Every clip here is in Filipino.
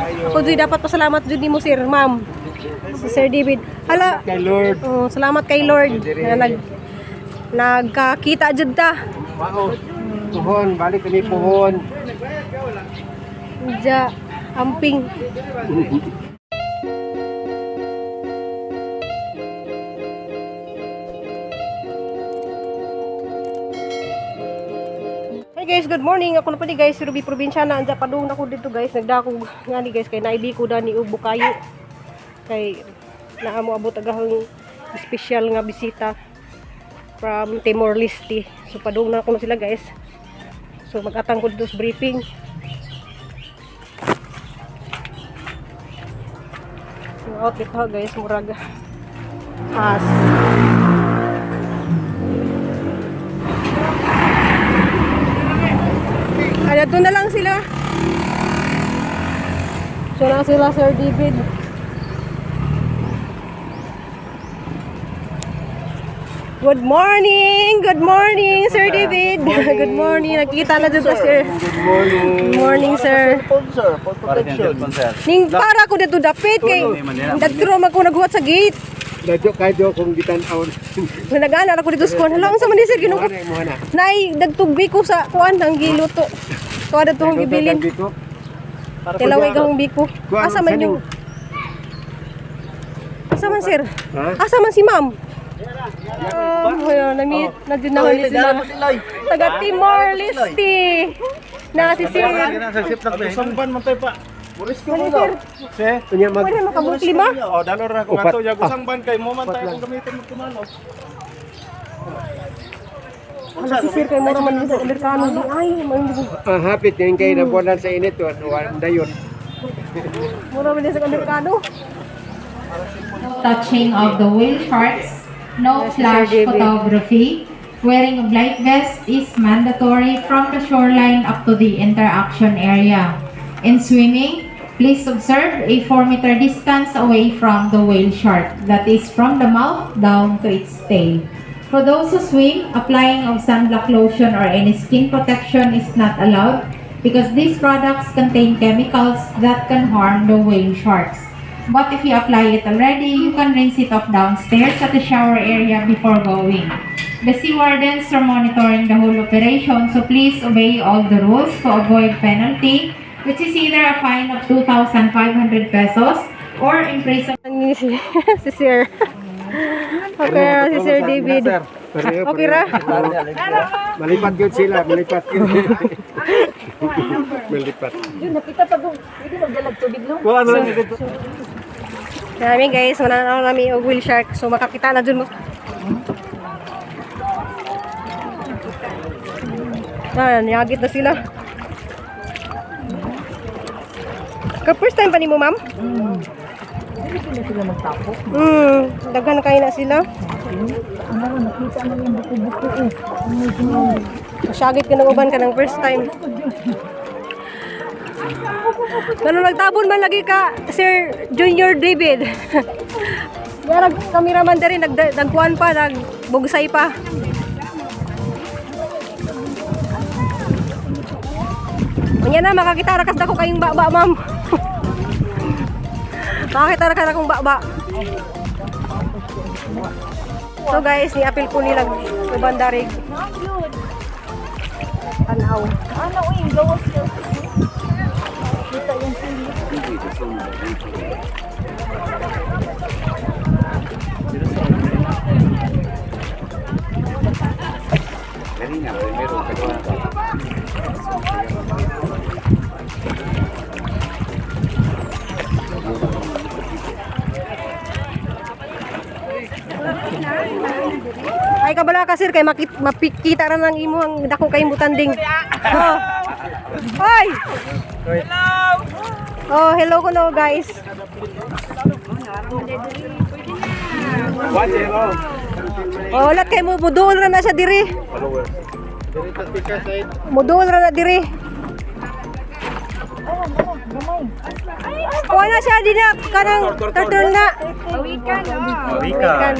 Ako din dapat pasalamat jud nimo sir, ma'am. Si Sir David. Hala. Kay Lord. Oh, salamat kay Lord na nagkakita jud ta. Mao. Puhon, balik kami puhon. Ja amping. Hey guys, good morning. Ako na pa di guys, Ruby Provinciana. Anja padung na ko dito guys. Nagdako nga ni guys kay naibi ko da ni Ubo kayo. Kay naamo abot agahang special nga bisita from Timor Leste. So padung na ko na sila guys. So mag-atang ko dito sa briefing. So outfit ha guys, murag as kaya doon na lang sila. So na sila Sir David. Good morning Sir David. Good morning. Nakita na dito sir. Good morning. Good morning sir. Sponsor, for protection. Ning para ko dito dapit kay dagtro man ko naghuwat sa gate. Dadyo kayo kung gitan-aw. Nagana ako dito sa kuan. Hala unsa man ni sir ginuko. Nay dagtugbi ko sa kuan ang giluto. Kuan daw tong gibilin. Tilaway gahong biko. Asa man yung Asa man sir? Asa man si ma'am? Ayun, na-meet na din naman ni sila. Taga Timor Leste. Na si sir. Samban man tayo pa. Buris ko Ano mo sir? Se? Kunya mag Pwede makabot lima? O dalor ra ko ato ya samban kay mo man tayo kung gamitin mo kumano. Ano si sir kay mura man sa Amerikano di ay man hapit yung kayo na bolan sa init to. Dayon. mura man sa Amerikano. Touching of the whale sharks, no flash photography. Wearing a life vest is mandatory from the shoreline up to the interaction area. In swimming, please observe a 4-meter distance away from the whale shark, that is from the mouth down to its tail. For those who swim, applying of sunblock lotion or any skin protection is not allowed because these products contain chemicals that can harm the whale sharks. But if you apply it already, you can rinse it off downstairs at the shower area before going. The sea wardens are monitoring the whole operation, so please obey all the rules to avoid penalty, which is either a fine of 2,500 pesos or imprisonment. Si sir. Okay, si Sir David. Okay ra? Malipat yun sila, malipat yun. Malipat. Yun, nakita pa doon. Hindi magdalag tubig, no? Wala na lang dito. Kami guys, mananaw namin yung whale shark. So makakita na dun mo. Niyagit na sila. First time pa ni mo, ma'am? Hindi sila sila magtapos. Daghan kayo na sila. Ano, nakita na yung buko-buko eh. Masyagit ka ng uban ka ng first time. Ganun nagtabon man lagi ka, Sir Junior David. Kaya cameraman na rin, nagkuhan pa, nagbugsay pa. Kanya na, makakita rakas na ko kayong baba, ma'am. Makakita rakas na kong baba. So guys, ni-appeal po nila uban darig. Tanaw. Ano, uy, gawas yun. Kita yung sili. Ay kabala ka sir kay makita ra nang imo ang dako kay butanding. Oh. Hoy. Hello. Oh, hello ko no guys. Oh, ulat kay mo mudul ra na siya diri. Mudul ra na diri. Kuha na siya din na kanang turtle na. Awikan. Awikan.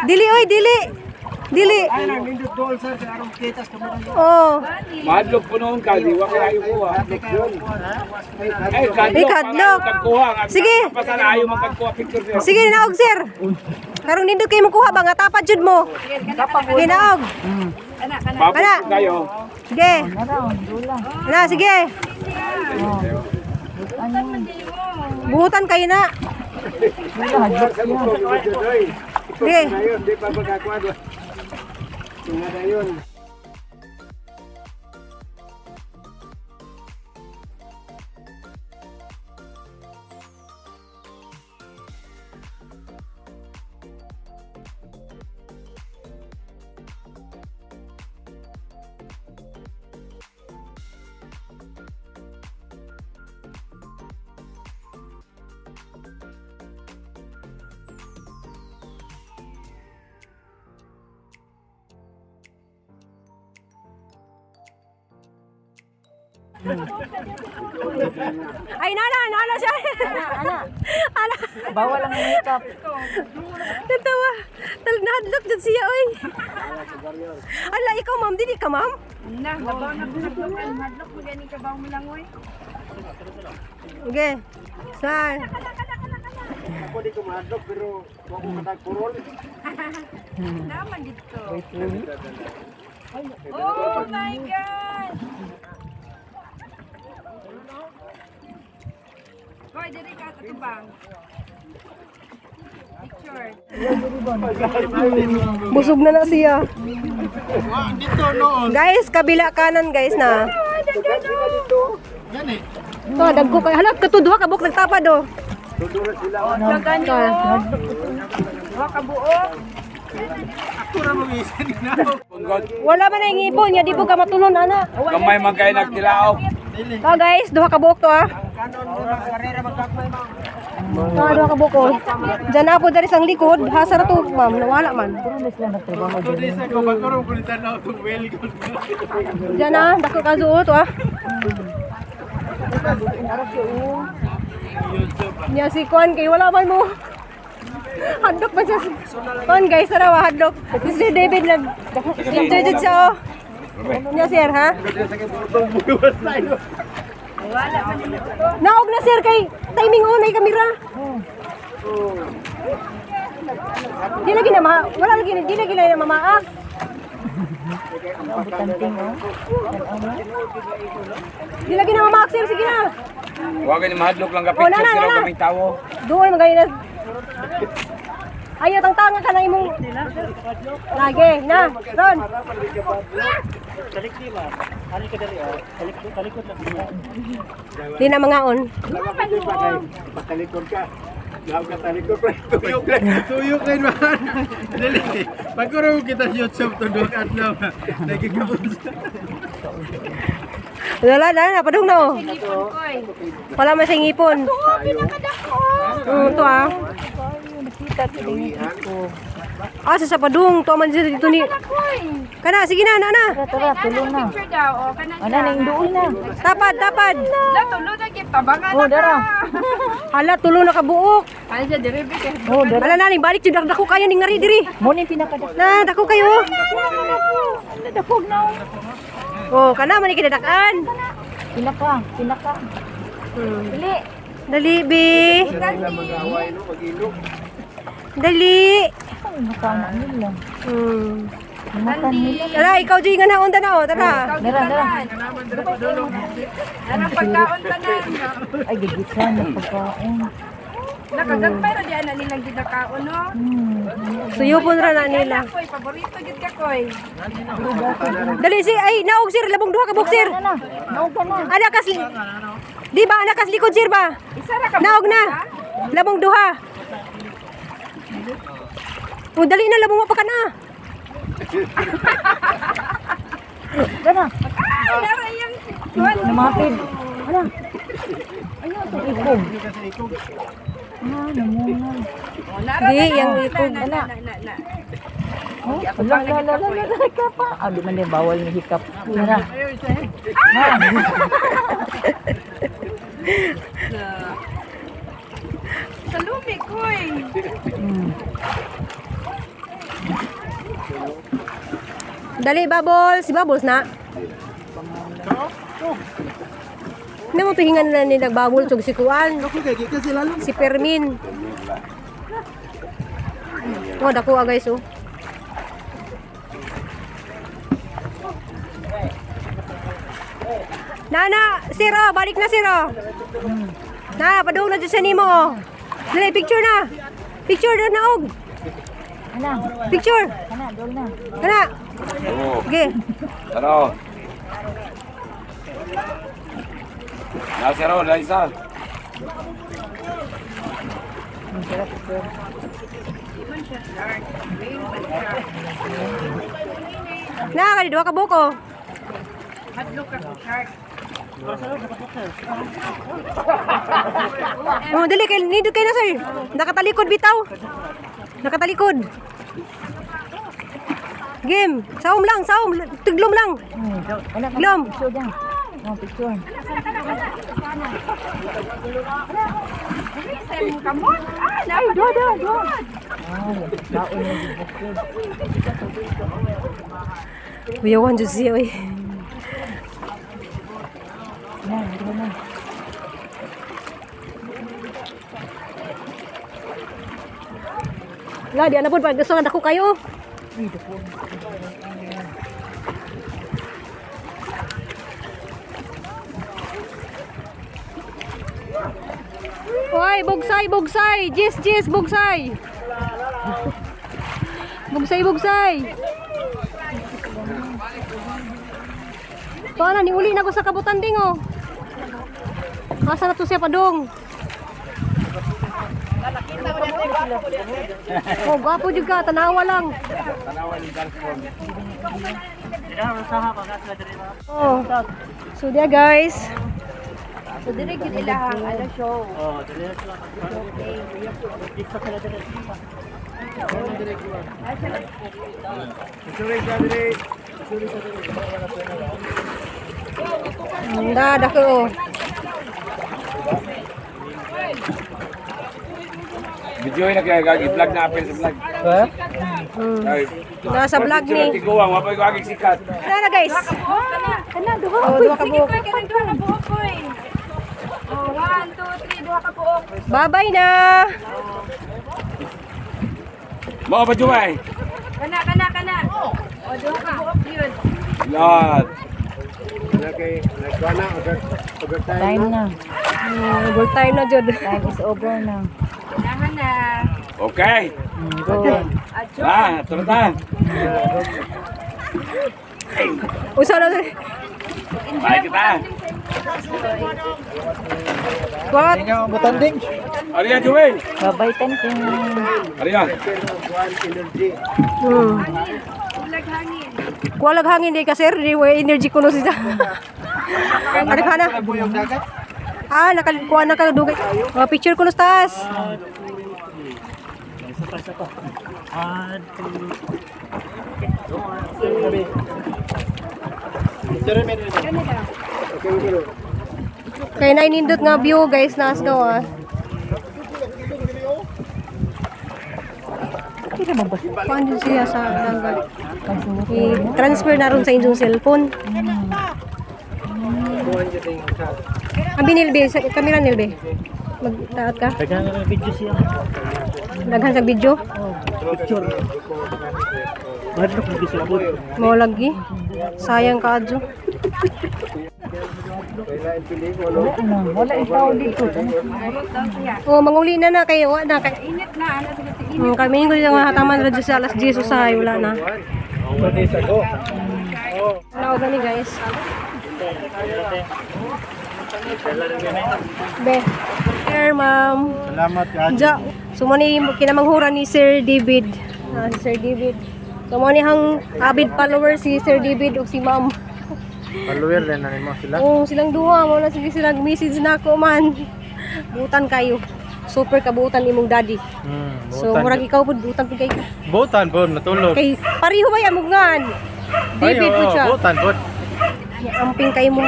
Dili oy, dili. Dili. Ay, nang nindot doon sir, kaya arong kitas ka mo. Oh. Madlok po noon ka, di wa kayo kuha. Ay, Ay, kadlok. Pagkuha. Sige. Pasala ayaw magpagkuha picture sir. Sige, naog sir. Karong nindot kayo makuha ba nga tapad jud mo. Sige, naog. Papos Ana. kayo. Sige. Ana, sige. Buhutan kayo na. Sige. Ayun, di pa magkakuha. Tunga na yun. Ay, nana siya. Ana. Bawal ang makeup. Natawa. Nahadlok dyan siya, oy. Ala, ikaw, ma'am. Dili ka, ma'am? Okay. Saan? Ako di ko mahadlok, pero huwag ko matagpurol. Oh my God! Boy, diri ka sa tubang. Picture. Busog na siya. Dito noon. Guys, kabila kanan, guys, na. Gani. Ito, dagko kayo. Hala, katudwa, kabuk, nagtapad, oh. Wala man na ngipon, ya di po ka matulon, ana. Gamay man kayo nagtilaok. Ito, guys, duha ka buok to, ah. Ito, duha ka buok, oh. Diyan na po dari sang likod, hasar to, ma'am, nawala man. Sa ko bagoro ko tanaw to well good. Diyan na, dako ka zuot, ah. Nya si Kwan kay wala man mo. Hadlok ba siya? Kwan guys, tara hadlok. Si David nag interject siya, oh. Nya sir, ha? Naog na sir kay timing on ay kamera. Di lagi na wala lagi di lagi na mamaak. Di lagi na mamaak sir, sige na. Huwag ni mahadlok lang ka Oh, picture nana, sila nana. kaming tawo. Doon magayon na. Ayaw tanga ka na imong. Lagi na. Ron. Di na mangaon. Patalikod ka. Gaw ka talikod pa. Tuyok kayo man. Dali. Pagkuro kita YouTube to do at now. Nagigabot. Wala na, padung na, oh. Wala man sa ngipon. Ito, ah. Ah, sa padung. Ito man dito ni. Kana, sige na, nana. Tara, tulong na. Picture daw. O, kanan Ana, nainduol na. Tapad, tapad. na, tulo na kita. Bangan Oh, dara. Hala, tulo na kabuok. Ano siya, diri, bigay. Oh, dara. Hala, naling, balik yung dako kayo ning ngari diri. Mo ni pinakadako. Na, dako kayo. Dakog na. Oh, kana man kinadakan. Pinaka. Dili. Dali, bi. Dali. Ay, makana nila. Makan nila. Tara, ikaw dyan nga naon na, oh. Tara. Dara. Anong pagkaon tanan? Ay, gigitan na pagkain. Nakagagpay na diyan na nilang gidakaon, no? Suyupon ra na nila. Koy, paborito gid ka, koy. Dali, si, ay, naog sir. Labong duha ka buk, sir. Ana, naog ka na. Ana kas di ba ana kas likod sir ba? Isa ra ka. Naog na. Labong duha. Oh, dali na labong pa ka na. Dara. Dara yang Namatid. Ana. Ayaw sa ikog. Ah, namungan. Di, yung ikog. na. Oh, la ka pa. Ah, di man din bawal ni hikap. Dara. Sa lumi ko eh. Dali, Bubbles. Si Bubbles na. Ano mo tuhingan na ni nagbabol so si Kuan, Ako kay kasi lalo. si Permin. Oh, dako guys oh. Nana, Siro, balik na Siro. Na, padung na dyan sa nimo. Oh. Dali, picture na. Picture na naog. Ana, Picture. ana, dol na. Kana. Okay. Ano? Nasiro, Laisa. Na, kani dua ka buko. Oh, dali kay nindot kay na sir. Nakatalikod bitaw. Nakatalikod. Game, saum lang, saum, tiglom lang. Ana, Glom. picture dyan. Oh, picture. Kamot. Ay, do. Baon na yung bukid. Uyawan dyan siya, oy. Yan, dito na. Lah, di ana pun pag gusto nga dako kayo. Hoy, bugsay. Jis, bugsay. Bugsay. Paano, ni uli na ko sa kabutan ding, oh. Asa na to siya padong. Oh, gwapo juga, tanawa lang. Oh, so there guys. So, dire gid ilahang ano show. Dah ko. Video na kaya gagi vlog na apel sa vlog. Ha? Ay. Nasa vlog ni. Tiguang, wapay ko agig sikat. Tara guys. Kana duha. Oh, duha ka buhok. Kana duha ka buhok ko eh. Oh, 1 2 3 duha ka buhok. Bye-bye na. Mo ba jumay? Kana. Oh, duha ka buhok yun. Lot. Okay, nagwana overtime. Time na. Good time na jud. Time is over na. Kailangan na. Okay. Go. Adjo. Turutan. Usa na. Bye kita. What? Butanding. Ariya jumay. Bye-bye, Tanting. Ariya. Energy. Ulag hangin. Kuwalag hangin di ka sir, di way energy kuno siya. Ari kana. Buyog dagat. Ah, nakakuha na ka dugay. Picture kuno taas. Kaya nainindot nga view guys nas daw ah. Paano siya sa dagat? I-transfer na ron sa inyong cellphone. Abi nilbe, sa kamera nilbe. Magtaat ka? Daghan na video siya. Daghan sa video? Picture. Madlok lagi sa pod. Mo lagi. Sayang ka adyo. Wala ikaw dito. Oh, manguli na kay wa na kay. Init na ano sa init. Kami ko yung hataman radyo sa alas 10 usahay wala na. Pwede sa go. Now gani guys. Be. Here ma'am. Salamat ka. Ja, sumani kinamanghuran ni Sir David. Si Sir David. Sumani hang avid follower si Sir David o si ma'am. Follower din na mo sila. Oh, silang duha mo na sige silang message na ako man. Butan kayo. Super kabutan imong daddy. So murag ikaw pud butan pud kay Butan po natulog. kay pareho ba yamugan. David pud siya. Butan po. Amping kayo mo.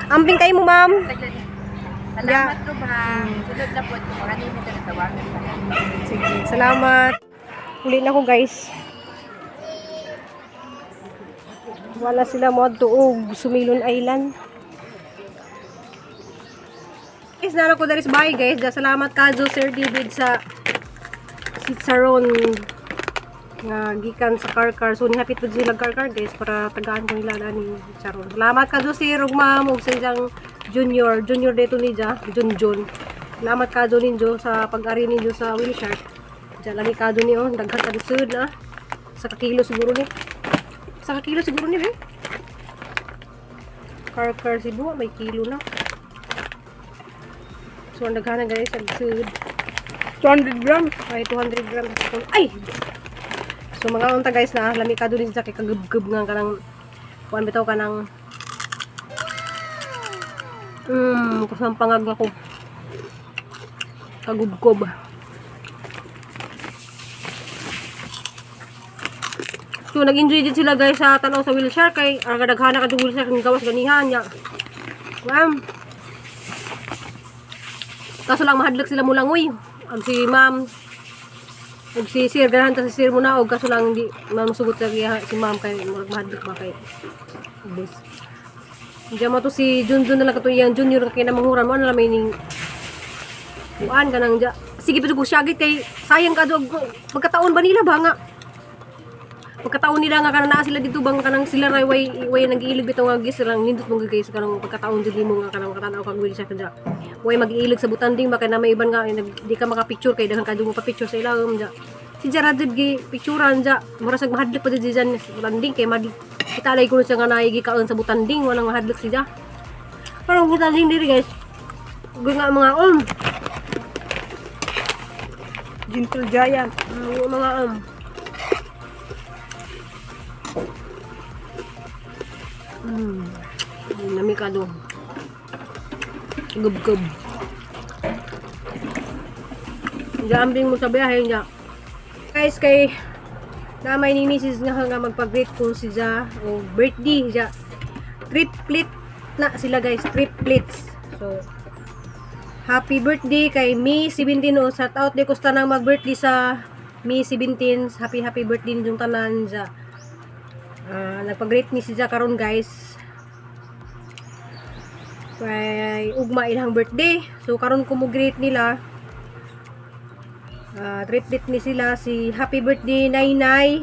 Amping kayo mo, ma'am. Salamat ko ba? Sulod na po ito. Marami mo ito natawagan pa. Sige, salamat. Uli na ko guys. Wala sila mo tuog Sumilon Island. Guys, nara ko dari sa bahay guys. Salamat kadto Sir David sa Sitsaron nga gikan sa Karkar. So nihapit pud sila Karkar guys para tagaan ko nila ani Sitsaron. Salamat kadto Sir ug ma'am ug sa ilang junior dito ni Ja, Junjun. Salamat kadto ninyo sa pag-ari ninyo sa wheelchair. Ja lagi kadto ni oh, daghan ka sud na. Sa kakilo siguro ni. Sa kakilo siguro ni eh. Karkar si Dua may kilo na. So ang daghan guys ang sud. 200 grams. Ay 200 grams. Ay. So mga unta guys na lami kadto din sa kay kagub-gub nga kanang kuan bitaw kanang kusang pangag ako. Kagubkob. So nag-enjoy din sila guys sa tanaw sa wheelchair kay daghan na kadto wheelchair kung gawas ganihan nya. Ma'am. Kaso lang mahadlok sila mulangoy. Ang si ma'am ug si sir ganahan ta si sir muna og kaso lang hindi masugot lagi si ma'am kay murag mahadlok ba kay. Bes. Diyan mo to si Junjun na lang kato yang junior kay na manghuran mo na lamay ning kuan kanang ja. Sige pud ko syagit kay sayang ka dog pagkataon ba nila ba nga. Pagkataon nila nga kanang naa sila dito bang kanang sila ray way nag-iilig bitaw nga gis lang nindot mo guys kanang pagkataon jud mo nga kanang makatanaw kag wili sa kada. Way mag-iilig sa butanding ba kay na may iban nga di ka maka-picture kay daghan ka mo pa picture sa ilawom ja. Si Jarad gi picturean ja mura sag mahadlok pa di diyan sa butanding kay kita lay kuno siya nga naigi kaon sa butanding walang mahadlok siya. Parang butanding diri guys. Ug nga mga Gentle Giant. mga namikado. Gub-gub. Jambing mo sa biyahe niya. Guys, kay namay ni Mrs. nga magpag-greet kung siya o birthday siya. Triplet na sila guys, triplets. So, happy birthday kay May 17 o shout out di kusta nang mag-birthday sa May 17. Happy birthday yung tanan siya. Nagpag-greet ni siya karon guys. Kay ugma ilang birthday. So karon ko mo greet nila. Triplet ni sila si happy birthday Nainay,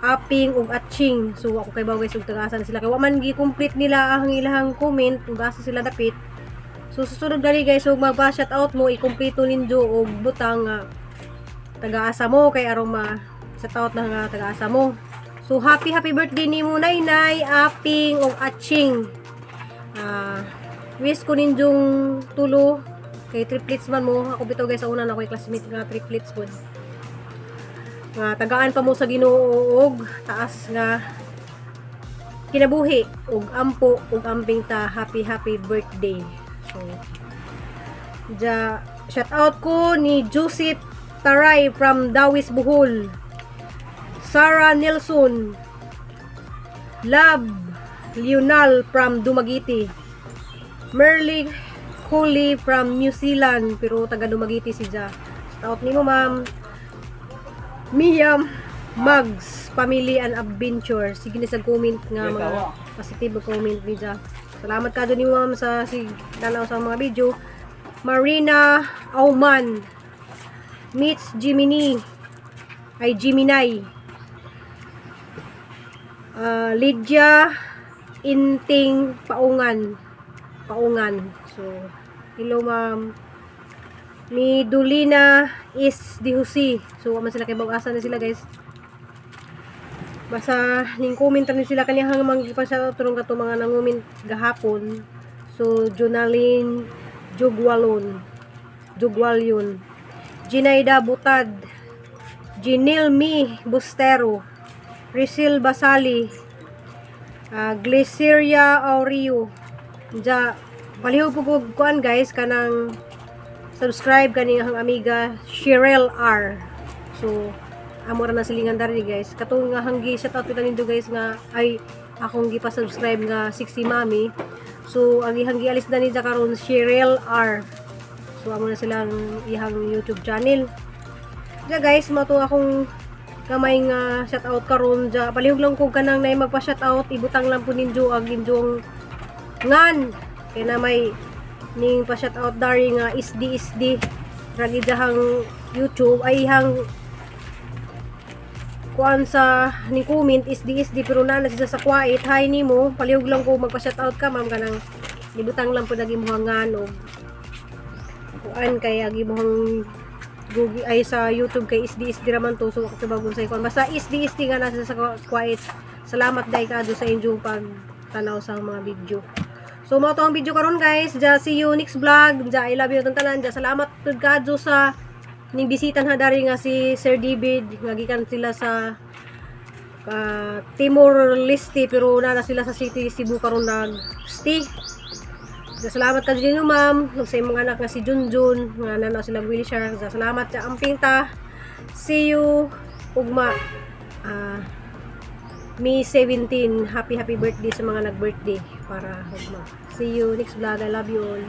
Aping ug Atching. So ako kay baw guys ug tagaasa na sila kay wa man gi-complete nila ang ilahang comment ug asa sila dapit. So susunod dali guys ug magpa-shout out mo i-kompleto ninyo og butang tagaasa mo kay aron ma-shout out na nga tagaasa mo. So happy birthday nimo Nainay, Aping ug Atching. Wish ko ninyong tulo kay triplets man mo ako bitaw guys sa una na ko'y classmate nga triplets po nga tagaan pa mo sa Ginoo og taas nga kinabuhi og ampo og amping ta happy birthday. So shout out ko ni Joseph Taray from Dawis Bohol, Sarah Nelson, Love Lionel from Dumaguete, Merly Holy from New Zealand pero taga Dumaguete siya. Shout out nimo ma'am. Mia Mags Family and Adventure. Sige ni sa comment nga mga positive comment niya. Salamat ka doon ni ma'am sa tanaw sa mga video. Marina Auman meets Gemini Lydia Inting Paungan. So hello ma'am. Ni Dulina is Dihusi. So man sila kay bag-asa na sila guys. Basta ning comment ni sila kanya hang magipasa turong kato mga nangumin gahapon. So Jonaline Jugwalyon, Ginaida Butad, Ginilmi Bustero, Risil Basali, Glyceria Aureo. Paliho po kuan guys kanang subscribe kaning ang amiga Cheryl R. So amo ra na silingan dari guys. Katong nga hanggi shout out nindo guys nga ay akong gipa-subscribe nga 60 mami. So ang ihang gialis na ni karon Cheryl R. So amo na silang ihang YouTube channel. Ja guys, mo to akong kamay nga shout out karon ja. Palihog lang ko kanang nay magpa shout out, ibutang lang po ninyo ang injong ngan kay na may ning pa shout out dari nga isdi ragi jahang YouTube ay ihang kuan sa ning comment isdi pero na siya sa quiet. Hi nimo, palihog lang ko magpa shout out ka ma'am kanang ibutang lang po lagi mo ngan og kuan kay agi mo Google ay sa YouTube kay isdi raman to so kabagon sa ikon basta isdi nga nasa sa quiet. Salamat dai kadto sa inyong pagtanaw sa mga video. So mo to ang video karon guys. Ja see you next vlog. Ja I love you tanan. Ja salamat pud kadto sa ning bisitan ha dari nga si Sir David nga gikan sila sa Timor Leste pero na sila sa City Cebu karon nag-stay. Salamat ka din ma'am sa imong anak nga si Junjun nga nanaw sila wheelchair. Salamat sa amping ta. See you ugma May 17. Happy birthday sa mga nag-birthday para ugma. See you next vlog. I love you all.